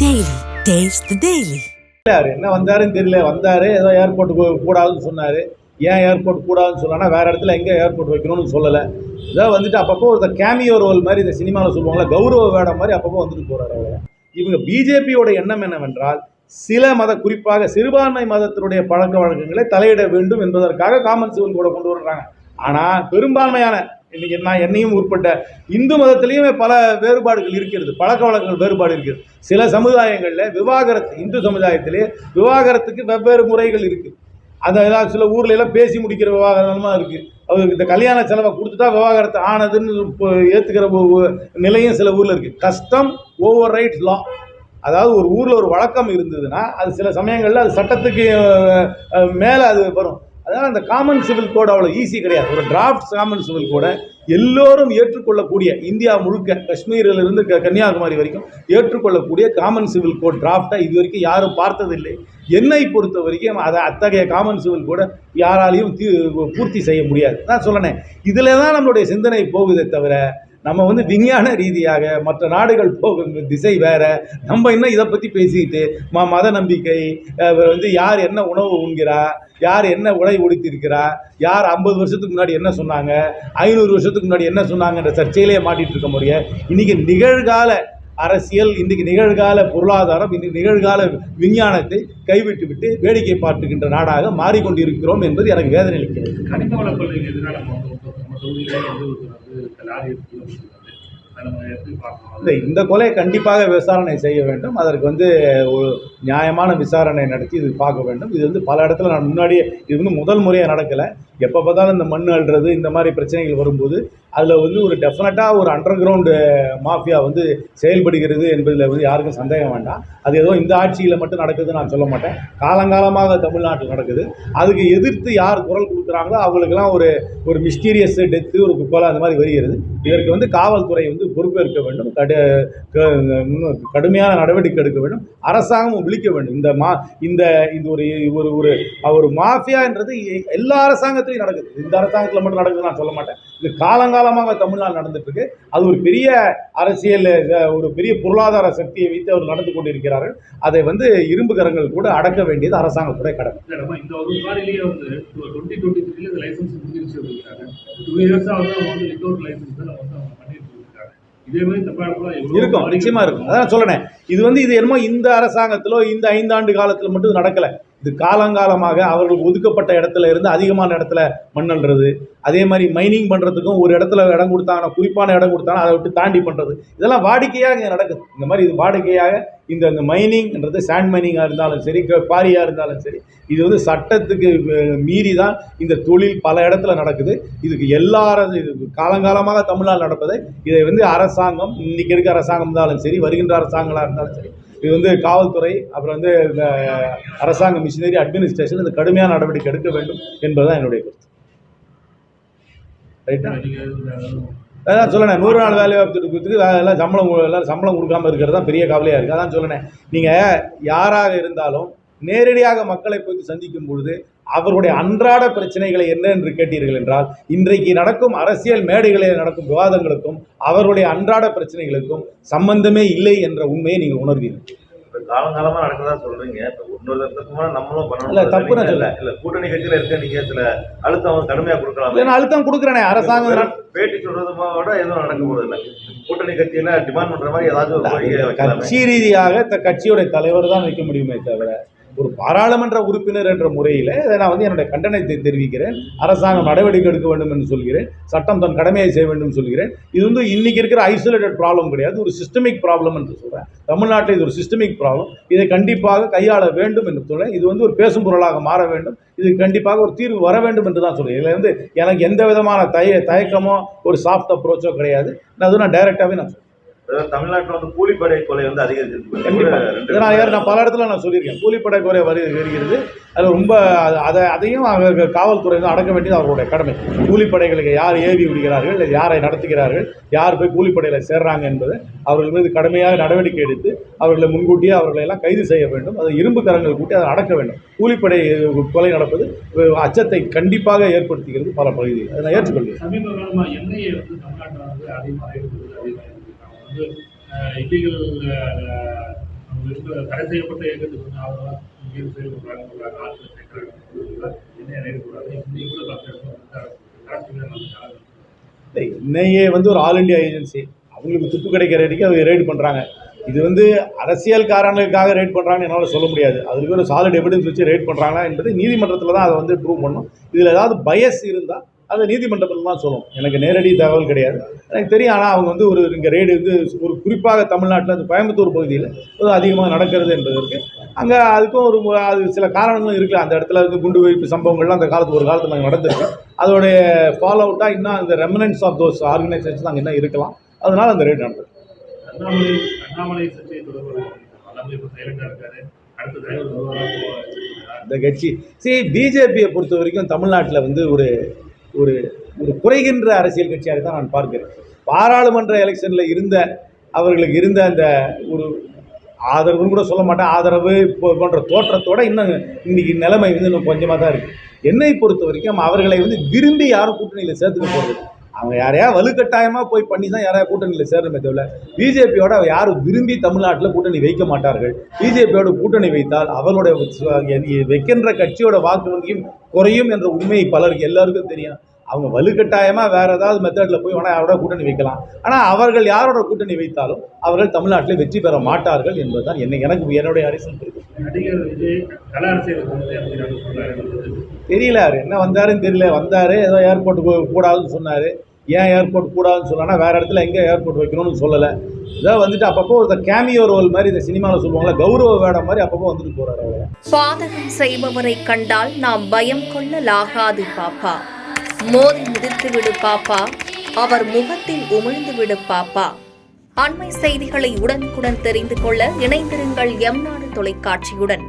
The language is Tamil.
Daily. Taste the Daily. என்ன வந்தாருன்னு தெரியல. வந்தாரு, ஏதோ ஏர்போர்ட்டுக்கு கூடாதுன்னு சொன்னாரு. ஏன் ஏர்போர்ட் கூடாதுன்னு சொன்னா வேற இடத்துல எங்கே ஏர்போர்ட் வைக்கணும்னு சொல்லலை. ஏதோ வந்துட்டு அப்பப்போ ஒரு கேமியோ ரோல் மாதிரி இந்த சினிமாவில் சொல்லுவாங்களா, கௌரவ வேடம் மாதிரி அப்பப்போ வந்துட்டு போறாரு. அவ்வளோ இவங்க பிஜேபியோட எண்ணம் என்னவென்றால், சில குறிப்பாக சிறுபான்மை மதத்தினுடைய பழக்க வழக்கங்களை தலையிட வேண்டும் என்பதற்காக காமன் சிவில் கோடை கொண்டு வர்றாங்க. ஆனால் பெரும்பான்மையான இன்னைக்கு நான் என்னையும் உட்பட்ட இந்து மதத்திலையுமே பல வேறுபாடுகள் இருக்கிறது, பழக்க வழக்கங்கள் வேறுபாடு இருக்கிறது. சில சமுதாயங்களில் விவாகரத்து, இந்து சமுதாயத்திலே விவாகரத்துக்கு வெவ்வேறு முறைகள் இருக்குது. அந்த சில ஊர்ல எல்லாம் பேசி முடிக்கிற விவாகரமாக இருக்குது. அவருக்கு இந்த கல்யாண செலவை கொடுத்துட்டா விவாகரத்து ஆனதுன்னு ஏற்றுக்கிற நிலையும் சில ஊரில் இருக்குது. கஸ்டம் ஓவர் ரைட்ஸ் லா, அதாவது ஒரு ஊரில் ஒரு வழக்கம் இருந்ததுன்னா அது சில சமயங்களில் அது சட்டத்துக்கு மேலே அது வரும். அதனால் அந்த காமன் சிவில் கோட் அவ்வளோ ஈஸி கிடையாது. ஒரு டிராஃப்ட் காமன் சிவில் கோடை எல்லோரும் ஏற்றுக்கொள்ளக்கூடிய, இந்தியா முழுக்க காஷ்மீரிலிருந்து கன்னியாகுமரி வரைக்கும் ஏற்றுக்கொள்ளக்கூடிய காமன் சிவில் கோட் டிராஃப்டை இது வரைக்கும் யாரும் பார்த்ததில்லை. என்னை பொறுத்த வரைக்கும் அதை அத்தகைய காமன் சிவில் கோடை யாராலையும் பூர்த்தி செய்ய முடியாது. நான் சொன்னேன், இதில் தான் நம்மளுடைய சிந்தனை போகுதே தவிர நம்ம விஞ்ஞான ரீதியாக மற்ற நாடுகள் போகும் திசை வேற. நம்ம இன்னும் இதை பற்றி பேசிக்கிட்டு மத நம்பிக்கை, யார் என்ன உணவு உண்கிறா, யார் என்ன உடை உடுத்திருக்கிறா, யார் 50 வருஷத்துக்கு முன்னாடி என்ன சொன்னாங்க, 500 வருஷத்துக்கு முன்னாடி என்ன சொன்னாங்கன்ற சர்ச்சையிலே மாட்டிகிட்டு இருக்க முடியாது. இன்றைக்கி நிகழ்கால அரசியல், இன்றைக்கு நிகழ்கால பொருளாதாரம், இன்றைக்கு நிகழ்கால விஞ்ஞானத்தை கைவிட்டு விட்டு வேடிக்கை பார்த்துக்கின்ற நாடாக மாறிக்கொண்டிருக்கிறோம் என்பது எனக்கு வேதனை அளிக்கிறது. இந்த கொலை கண்டிப்பாக விசாரணை செய்ய வேண்டும். அதற்கு ஒரு நியாயமான விசாரணை நடத்தி இது பார்க்க வேண்டும். இது பல இடத்துல நான் முன்னாடியே, இது முதல் முறையாக நடக்கலை. எப்போ பார்த்தாலும் இந்த மண் அள்ளுறது இந்த மாதிரி பிரச்சனைகள் வரும்போது அதில் ஒரு டெஃபினட்டாக ஒரு அண்டர் கிரவுண்டு மாஃபியா செயல்படுகிறது என்பதில் யாருக்கும் சந்தேகம் வேண்டாம். அது ஏதோ இந்த ஆட்சியில் மட்டும் நடக்குதுன்னு நான் சொல்ல மாட்டேன். காலங்காலமாக தமிழ்நாட்டில் நடக்குது. அதுக்கு எதிர்த்து யார் குரல் கொடுக்குறாங்களோ அவங்களுக்கெல்லாம் ஒரு மிஸ்டீரியஸ் டெத்து, ஒரு கொலை அந்த மாதிரி வருகிறது. இதற்கு காவல்துறை பொறுப்பேற்க வேண்டும், கடுமையான நடவடிக்கை எடுக்க வேண்டும், அரசாங்கமும் விழிக்க வேண்டும். இந்த ஒரு மாஃபியான்றது எல்லா அரசாங்கத்திலையும் நடக்குது. இந்த அரசாங்கத்தில் மட்டும் நடக்குதுன்னு நான் சொல்ல மாட்டேன். இது காலங்காலமாக தமிழ்நாடு நடந்துட்டு இருக்கு. அது ஒரு பெரிய அரசியல், ஒரு பெரிய பொருளாதார சக்தியை வைத்து அவர் நடந்து கொண்டிருக்கிறார்கள். அதை இரும்பு கரங்கள் கூட அடக்க வேண்டியது அரசாங்கத்துடைய கடமை. இருக்கும், நிச்சயமா இருக்கும். அதான் சொல்றேன், இது என்னமோ இந்த அரசாங்கத்திலோ இந்த 5 ஆண்டு காலத்தில் மட்டும் நடக்கல. இது காலங்காலமாக அவர்களுக்கு ஒதுக்கப்பட்ட இடத்துல இருந்து அதிகமான இடத்துல மண்ணல்றது, அதே மாதிரி மைனிங் பண்ணுறதுக்கும் ஒரு இடத்துல இடம் கொடுத்தாங்கன்னா, குறிப்பான இடம் கொடுத்தாங்கன்னா அதை விட்டு தாண்டி பண்ணுறது, இதெல்லாம் வாடிக்கையாக இங்கே நடக்குது. இந்த மாதிரி இது வாடிக்கையாக இந்த மைனிங்ன்றது, சாண்ட் மைனிங்காக இருந்தாலும் சரி, பாரியாக இருந்தாலும் சரி, இது சட்டத்துக்கு மீறி தான் இந்த தொழில் பல இடத்துல நடக்குது. இதுக்கு எல்லாரும் இது காலங்காலமாக தமிழ்நாடு நடப்பதை இதை அரசாங்கம், இன்னைக்கு இருக்க அரசாங்கம் இருந்தாலும் சரி, வருகின்ற அரசாங்கங்களாக இருந்தாலும் சரி, இது காவல்துறை, அப்புறம் அரசாங்க மிஷினரி அட்மினிஸ்ட்ரேஷன் இந்த கடுமையான நடவடிக்கை எடுக்க வேண்டும் என்பதுதான் என்னுடைய கருத்து. ரைட்டா? அதான் சொல்லணேன், 100 நாள் வேலை வாய்ப்பு எல்லாம் சம்பளம் கொடுக்காம இருக்கிறது தான் பெரிய கவலையாக இருக்குது. அதான் சொல்லணேன், நீங்கள் யாராக இருந்தாலும் நேரடியாக மக்களை போய் சந்திக்கும் பொழுது அவருடைய அன்றாட பிரச்சனைகளை என்ன என்று கேட்டீர்கள் என்றால், இன்றைக்கு நடக்கும் அரசியல் மேடைகளில் நடக்கும் விவாதங்களுக்கும் அவருடைய அன்றாட பிரச்சனைகளுக்கும் சம்பந்தமே இல்லை என்ற உண்மையை நீங்கள் உணர்வீர்கள். காலங்காலமா நடக்கதான் சொல்றீங்க. நம்மளும் பண்ணணும், தப்பு இல்ல. கூட்டணி கட்சியில இருக்க நீங்க சில அழுத்தம் கடுமையா கொடுக்கலாம். நான் அழுத்தம் கொடுக்குறேனே, அரசாங்கம் பேட்டி சொல்றதோட எதுவும் நடக்க போறதில்லை. கூட்டணி கட்சியில டிமாண்ட் பண்ற மாதிரி ஏதாச்சும் கட்சி ரீதியாக கட்சியுடைய தலைவர் தான் வைக்க முடியுமே தவிர, ஒரு பாராளுமன்ற உறுப்பினர் என்ற முறையில் நான் என்னுடைய கண்டனத்தை தெரிவிக்கிறேன். அரசாங்கம் நடவடிக்கை எடுக்க வேண்டும் என்று சொல்கிறேன். சட்டம் தன் கடமையை செய்ய வேண்டும் என்று சொல்கிறேன். இது இன்னைக்கு இருக்கிற ஐசோலேட்டட் ப்ராப்ளம் கிடையாது, ஒரு சிஸ்டமிக் ப்ராப்ளம் என்று சொல்கிறேன். தமிழ்நாட்டில் இது ஒரு சிஸ்டமிக் ப்ராப்ளம். இதை கண்டிப்பாக கையாள வேண்டும் என்று சொல்கிறேன். இது ஒரு பேசும் பொருளாக மாற வேண்டும். இது கண்டிப்பாக ஒரு தீர்வு வர வேண்டும் என்று தான் சொல்கிறேன். இதில் எனக்கு எந்த விதமான தயக்கமோ ஒரு சாஃப்ட் அப்ரோச்சோ கிடையாது. நான் டைரெக்டாகவே நான் சொல்கிறேன். தமிழ்நாட்டில் கூலிப்படை கொலை அதிகரிச்சிருக்கு. நான் பல இடத்துல நான் சொல்லியிருக்கேன், கூலிப்படை கொலை வருகிறது. அது ரொம்ப அதையும் காவல்துறை அடக்க வேண்டியது அவர்களுடைய கடமை. கூலிப்படைகளுக்கு யார் ஏவி விடுகிறார்கள், யாரை நடத்துகிறார்கள், யார் போய் கூலிப்படையில் சேர்றாங்க என்பது அவர்கள் மீது கடுமையாக நடவடிக்கை எடுத்து அவர்களை முன்கூட்டியே அவர்களை எல்லாம் கைது செய்ய வேண்டும். அதை இரும்பு கரங்கள் கூட்டி அதை அடக்க வேண்டும். கூலிப்படை கொலை நடப்பது அச்சத்தை கண்டிப்பாக ஏற்படுத்துகிறது பல பகுதியில். அதை நான் ஏற்றுக்கொள்கிறேன். இல்லீகல் தடை செய்யப்பட்ட இயக்கத்துக்கு வந்து ஆதரவாக இங்கே செயல்படுறாங்க சொல்றாங்க, ஆட்கள் சேர்க்கிறாங்க, என்ன நினைக்கூடாது இன்னைக்கு கூட என்ஐஏ வந்து ஒரு ஆல் இண்டியா ஏஜென்சி, அவங்களுக்கு துப்பு கிடைக்கிற வரைக்கும் அவங்க ரைடு பண்ணுறாங்க. இது வந்து அரசியல் காரணங்களுக்காக ரைட் பண்ணுறாங்கன்னு என்னால் சொல்ல முடியாது. அதுக்கு ஒரு சாலிட் எவிடன்ஸ் வச்சு ரைட் பண்ணுறாங்களா என்பது நீதிமன்றத்தில் தான் அதை வந்து ப்ரூவ் பண்ணணும். இதில் ஏதாவது பயஸ் இருந்தால் அதை நீதிமன்றத்தில் தான் சொல்லணும். எனக்கு நேரடி தகவல் கிடையாது, எனக்கு தெரியும். ஆனால் அவங்க வந்து ஒரு இங்கே ரெய்டு வந்து ஒரு குறிப்பாக தமிழ்நாட்டில் அந்த கோயம்புத்தூர் பகுதியில் அதிகமாக நடக்கிறது என்பதற்கு அங்கே அதுக்கும் ஒரு அது சில காரணங்களும் இருக்குது. அந்த இடத்துல வந்து குண்டு வைப்பு சம்பவங்கள்லாம் அந்த காலத்து ஒரு காலத்தில் நாங்கள் நடந்திருக்கு. அதோடைய ஃபாலோ அவுட்டாக இன்னும் அந்த ரெமனன்ஸ் ஆஃப் தோஸ் ஆர்கனைசேஷன் அங்கே இன்னும் இருக்கலாம். அதனால் அந்த ரெய்டு நடந்தது. அண்ணாமலை சர்ச்சை தொடர்பாக இப்போ சைலண்டாக இருக்காரு, அடுத்த இந்த கட்சி பிஜேபியை பொறுத்த வரைக்கும் தமிழ்நாட்டில் வந்து ஒரு ஒரு ஒரு குறைகின்ற அரசியல் கட்சியாக தான் நான் பார்க்கிறேன். பாராளுமன்ற எலெக்ஷனில் இருந்த அவர்களுக்கு இருந்த அந்த ஒரு ஆதரவுன்னு கூட சொல்ல மாட்டேன், ஆதரவு போன்ற தோற்றத்தோட இன்னும் இன்னைக்கு நிலைமை வந்து இன்னும் கொஞ்சமாக தான் இருக்குது. என்னை பொறுத்த வரைக்கும் அவர்களை வந்து விரும்பி யாரும் கூட்டணியில் சேர்த்துக்க போகிறது, அவங்க யாரையா வலுக்கட்டாயமாக போய் பண்ணி தான் யாரையா கூட்டணியில் சேரணுமே தவிர பிஜேபியோட யாரும் விரும்பி தமிழ்நாட்டில் கூட்டணி வைக்க மாட்டார்கள். பிஜேபியோட கூட்டணி வைத்தால் அவர்களுடைய வைக்கின்ற கட்சியோட வாக்கு வங்கியும் குறையும் என்ற உண்மையை பலருக்கு எல்லாருக்கும் தெரியும். அவங்க வலுக்கட்டாயமாக வேறு ஏதாவது மெத்தடில் போய் வேணால் யாரோட கூட்டணி வைக்கலாம். ஆனால் அவர்கள் யாரோட கூட்டணி வைத்தாலும் அவர்கள் தமிழ்நாட்டில் வெற்றி பெற மாட்டார்கள் என்பதுதான் எனக்கு என்னுடைய அரசியல் இருக்கு. நடிகர் விஜய் கல அரசியல் தெரியல, அவர் என்ன வந்தாருன்னு தெரியல. வந்தார், ஏதோ ஏர்போர்ட் கூடாதுன்னு சொன்னார். ஏன் ஏர்போர்ட் கூடாதுன்னு சொல்லனா வேறு இடத்துல எங்கே ஏர்போர்ட் வைக்கணும்னு சொல்லலை. இதை வந்துட்டு அப்பப்போ ஒரு கேமியோ ரோல் மாதிரி இந்த சினிமாவில் சொல்லுவாங்களா, கௌரவ வேடம் மாதிரி அப்பப்போ வந்துட்டு போகிறார். அவர் பாதகம் செய்பவரை கண்டால் நாம் பயம் கொள்ளலாகாது பாப்பா, மோதி மிதித்து விடு பாப்பா, அவர் முகத்தில் உமிழ்ந்து விடு பாப்பா. அண்மை செய்திகளை உடனுக்குடன் தெரிந்து கொள்ள இணைந்திருங்கள் எம் நாடு தொலைக்காட்சியுடன்.